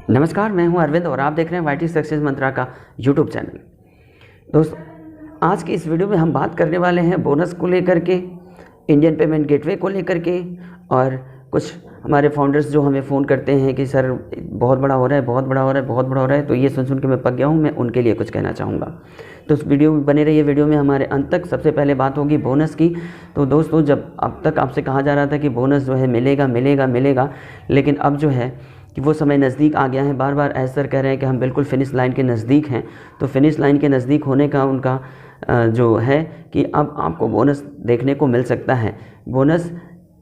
नमस्कार, मैं हूं अरविंद और आप देख रहे हैं वाईटी सक्सेस मंत्रा का यूट्यूब चैनल। दोस्तों, आज की इस वीडियो में हम बात करने वाले हैं बोनस को लेकर के, इंडियन पेमेंट गेटवे को लेकर के, और कुछ हमारे फाउंडर्स जो हमें फ़ोन करते हैं कि सर बहुत बड़ा हो रहा है, बहुत बड़ा हो रहा है, बहुत बड़ा हो रहा है, तो ये सुन के मैं पक गया हूँ। मैं उनके लिए कुछ कहना चाहूँगा, तो उस वीडियो में बने रहिए। वीडियो में हमारे अंत तक। सबसे पहले बात होगी बोनस की। तो दोस्तों, जब अब तक आपसे कहा जा रहा था कि बोनस जो है मिलेगा मिलेगा मिलेगा, लेकिन अब जो है कि वो समय नज़दीक आ गया है। बार बार ऐसा सर कह रहे हैं कि हम बिल्कुल फिनिश लाइन के नज़दीक हैं। तो फिनिश लाइन के नज़दीक होने का उनका जो है कि अब आपको बोनस देखने को मिल सकता है। बोनस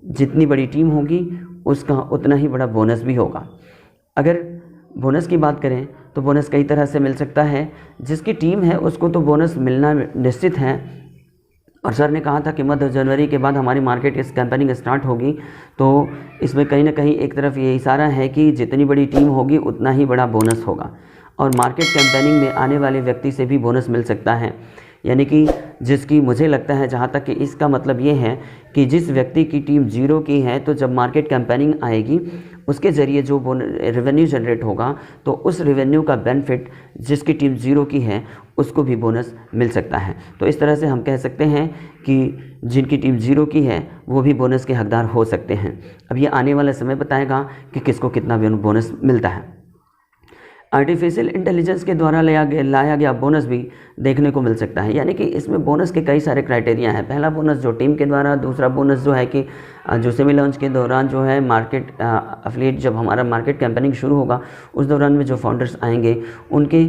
जितनी बड़ी टीम होगी उसका उतना ही बड़ा बोनस भी होगा। अगर बोनस की बात करें तो बोनस कई तरह से मिल सकता है। जिसकी टीम है उसको तो बोनस मिलना निश्चित है, और सर ने कहा था कि मध्य जनवरी के बाद हमारी मार्केट इस कैंपेनिंग स्टार्ट होगी। तो इसमें कहीं ना कहीं एक तरफ ये इशारा है कि जितनी बड़ी टीम होगी उतना ही बड़ा बोनस होगा, और मार्केट कैंपेनिंग में आने वाले व्यक्ति से भी बोनस मिल सकता है। यानी कि जिसकी, मुझे लगता है जहाँ तक कि इसका मतलब ये है कि जिस व्यक्ति की टीम 0 की है, तो जब मार्केट कैंपेनिंग आएगी उसके ज़रिए जो रेवेन्यू जनरेट होगा, तो उस रेवेन्यू का बेनिफिट जिसकी टीम 0 की है उसको भी बोनस मिल सकता है। तो इस तरह से हम कह सकते हैं कि जिनकी टीम 0 की है वो भी बोनस के हकदार हो सकते हैं। अब ये आने वाला समय बताएगा कि किसको कितना बोनस मिलता है। आर्टिफिशियल इंटेलिजेंस के द्वारा लाया गया बोनस भी देखने को मिल सकता है। यानी कि इसमें बोनस के कई सारे क्राइटेरिया हैं। पहला बोनस जो टीम के द्वारा, दूसरा बोनस जो है कि जो सेमी लॉन्च के दौरान जो है मार्केट अफिलिएट, जब हमारा मार्केट कैंपेनिंग शुरू होगा उस दौरान में जो फाउंडर्स आएंगे उनके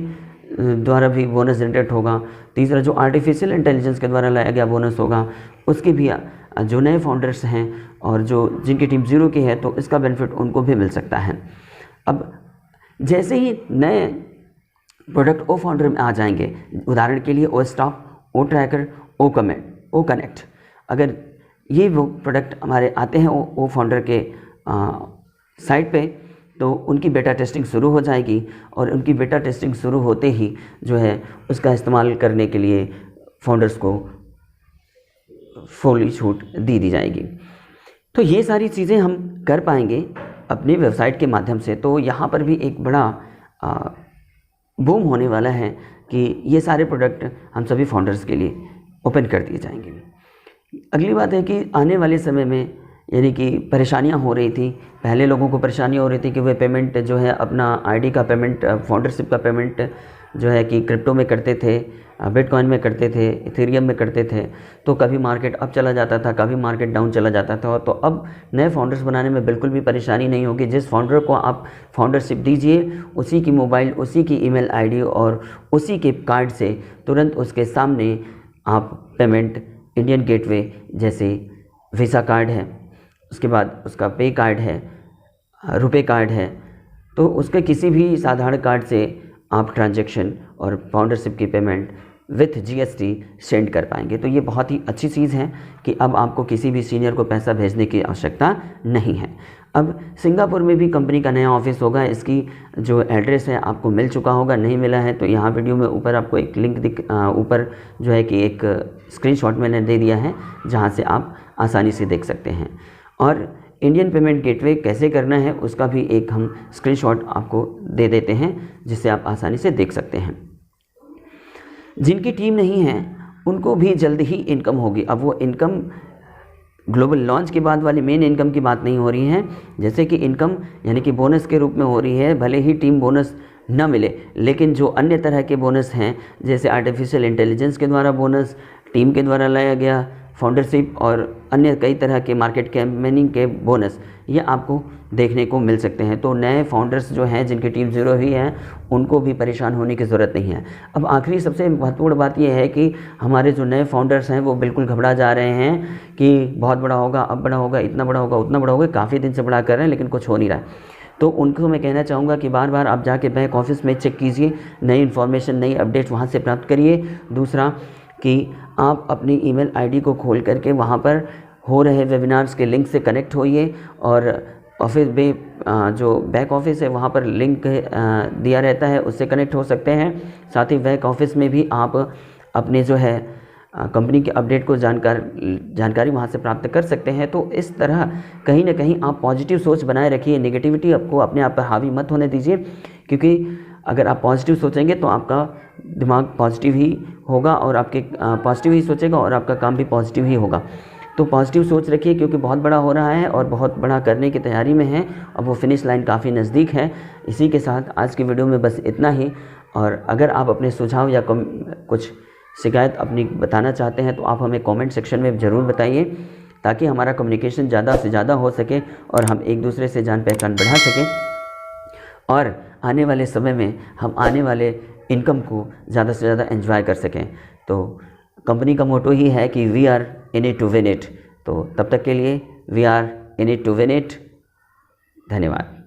द्वारा भी बोनस जनरेट होगा। तीसरा जो आर्टिफिशियल इंटेलिजेंस के द्वारा लाया गया बोनस होगा उसके भी जो नए फाउंडर्स हैं और जो जिनकी टीम 0 की है तो इसका बेनिफिट उनको भी मिल सकता है। अब जैसे ही नए प्रोडक्ट ओ फाउंडर में आ जाएंगे, उदाहरण के लिए ओ स्टॉप, ओ ट्रैकर, ओ कनेक्ट, अगर ये वो प्रोडक्ट हमारे आते हैं ओ फाउंडर के साइट पे, तो उनकी बेटा टेस्टिंग शुरू हो जाएगी, और उनकी बेटा टेस्टिंग शुरू होते ही जो है उसका इस्तेमाल करने के लिए फाउंडर्स को फुल छूट दी जाएगी। तो ये सारी चीज़ें हम कर पाएंगे अपनी वेबसाइट के माध्यम से। तो यहाँ पर भी एक बड़ा बूम होने वाला है कि ये सारे प्रोडक्ट हम सभी फाउंडर्स के लिए ओपन कर दिए जाएंगे। अगली बात है कि आने वाले समय में, यानी कि परेशानियाँ हो रही थी, पहले लोगों को परेशानी हो रही थी कि वे पेमेंट जो है अपना आईडी का पेमेंट, फाउंडरशिप का पेमेंट जो है कि क्रिप्टो में करते थे, बिटकॉइन में करते थे, इथेरियम में करते थे। तो कभी मार्केट अप चला जाता था, कभी मार्केट डाउन चला जाता था। तो अब नए फाउंडर्स बनाने में बिल्कुल भी परेशानी नहीं होगी। जिस फाउंडर को आप फाउंडरशिप दीजिए, उसी की मोबाइल, उसी की ईमेल आईडी और उसी के कार्ड से तुरंत उसके सामने आप पेमेंट इंडियन गेटवे, जैसे वीज़ा कार्ड है, उसके बाद उसका पे कार्ड है, रुपए कार्ड है, तो उसके किसी भी साधारण कार्ड से आप ट्रांजैक्शन और फाउंडरशिप की पेमेंट विथ जीएसटी सेंड कर पाएंगे। तो ये बहुत ही अच्छी चीज़ है कि अब आपको किसी भी सीनियर को पैसा भेजने की आवश्यकता नहीं है। अब सिंगापुर में भी कंपनी का नया ऑफिस होगा। इसकी जो एड्रेस है आपको मिल चुका होगा, नहीं मिला है तो यहाँ वीडियो में ऊपर आपको एक लिंक ऊपर जो है कि एक स्क्रीनशॉट मैंने दे दिया है, जहाँ से आप आसानी से देख सकते हैं। और इंडियन पेमेंट गेटवे कैसे करना है उसका भी एक हम स्क्रीनशॉट आपको दे देते हैं, जिससे आप आसानी से देख सकते हैं। जिनकी टीम नहीं है उनको भी जल्द ही इनकम होगी। अब वो इनकम ग्लोबल लॉन्च के बाद वाली मेन इनकम की बात नहीं हो रही है, जैसे कि इनकम यानी कि बोनस के रूप में हो रही है। भले ही टीम बोनस न मिले, लेकिन जो अन्य तरह के बोनस हैं, जैसे आर्टिफिशियल इंटेलिजेंस के द्वारा बोनस, टीम के द्वारा लाया गया फाउंडरशिप और अन्य कई तरह के मार्केट कैंपेनिंग के बोनस, ये आपको देखने को मिल सकते हैं। तो नए फाउंडर्स जो हैं जिनकी टीम 0 ही है उनको भी परेशान होने की ज़रूरत नहीं है। अब आखिरी सबसे महत्वपूर्ण बात यह है कि हमारे जो नए फाउंडर्स हैं वो बिल्कुल घबरा जा रहे हैं कि बहुत बड़ा होगा, अब बड़ा होगा, इतना बड़ा होगा, उतना बड़ा होगा। काफ़ी दिन से बड़ा कर रहे हैं लेकिन कुछ हो नहीं रहा है। तो उनको मैं कहना चाहूँगा कि बार बार आप जाके बैक ऑफिस में चेक कीजिए, नई इन्फॉर्मेशन, नई अपडेट वहाँ से प्राप्त करिए। दूसरा कि आप अपनी ईमेल आईडी को खोल करके वहाँ पर हो रहे वेबिनार्स के लिंक से कनेक्ट होइए, और ऑफिस में जो बैक ऑफिस है वहाँ पर लिंक दिया रहता है, उससे कनेक्ट हो सकते हैं। साथ ही बैक ऑफिस में भी आप अपने जो है कंपनी के अपडेट को जानकारी वहाँ से प्राप्त कर सकते हैं। तो इस तरह कहीं ना कहीं आप पॉजिटिव सोच बनाए रखिए, नेगेटिविटी आपको अपने आप पर हावी मत होने दीजिए, क्योंकि अगर आप पॉजिटिव सोचेंगे तो आपका दिमाग पॉजिटिव ही होगा और आपके पॉजिटिव ही सोचेगा और आपका काम भी पॉजिटिव ही होगा। तो पॉजिटिव सोच रखिए, क्योंकि बहुत बड़ा हो रहा है और बहुत बड़ा करने की तैयारी में है और वो फिनिश लाइन काफ़ी नज़दीक है। इसी के साथ आज की वीडियो में बस इतना ही। और अगर आप अपने सुझाव या कुछ शिकायत अपनी बताना चाहते हैं तो आप हमें कमेंट सेक्शन में ज़रूर बताइए, ताकि हमारा कम्युनिकेशन ज़्यादा से ज़्यादा हो सके और हम एक दूसरे से जान पहचान बढ़ा सकें और आने वाले समय में हम आने वाले इनकम को ज़्यादा से ज़्यादा एंजॉय कर सकें। तो कंपनी का मोटो ही है कि we are in it to win it. तो तब तक के लिए we are in it to win it. धन्यवाद।